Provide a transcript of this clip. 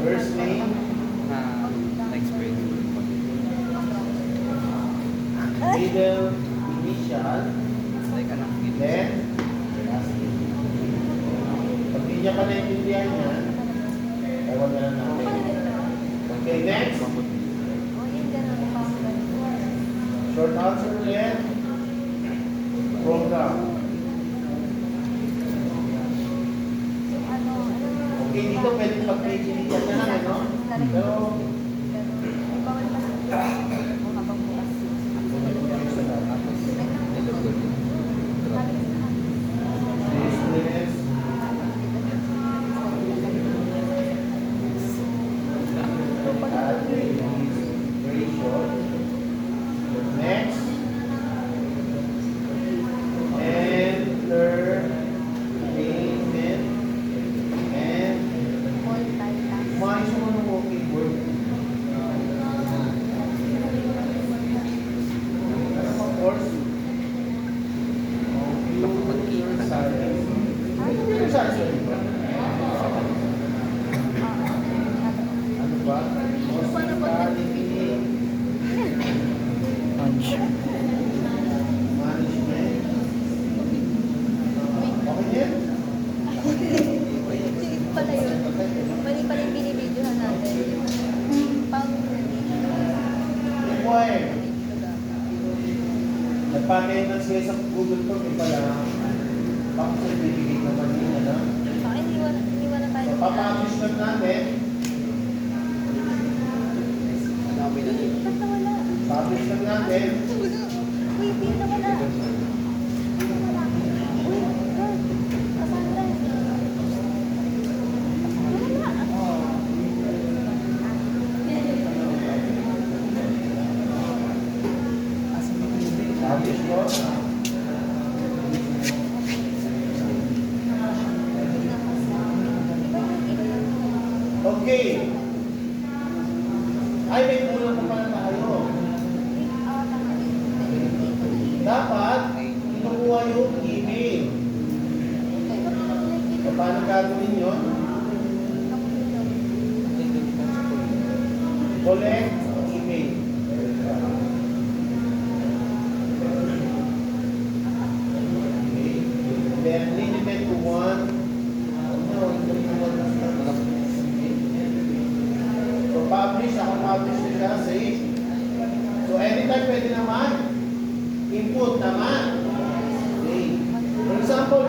First name, Next grade. middle initial, Like anak dito. then last name. Pag di niya pa naintindihan yan, ewan na lang natin. Okay, next. Short answer ulit. Program. Okay, dito pwede pag-paginitan na lang, no? Pero, business, administration, next, entertainment, and umayos mo ng walking word. Of course, computer science. Computer science yun, di ba? Ano ba? Hospitality, Punch. management. Okay din? Pala yun. Mali pala yung binibidyohan natin. Pang Required. Nagpatayin sila sa Google Form, eh pala. Bakit sila bibigay naman yun, ano? iniwan na tayo. Papapublish lang natin. Ba't nawala? Publish lang natin. Uy, hindi nawala. Uy, girl. Cassandra. Nawala. Publish ko. Okay. Ay, may kulang pa pala tayo. Dapat, kinukuha yung email. Paano gagawin yun? Collect email. Then, limit to one. So, publish. Ako publish na siya. Save. So, anytime pwede naman. Input naman. Okay. For example,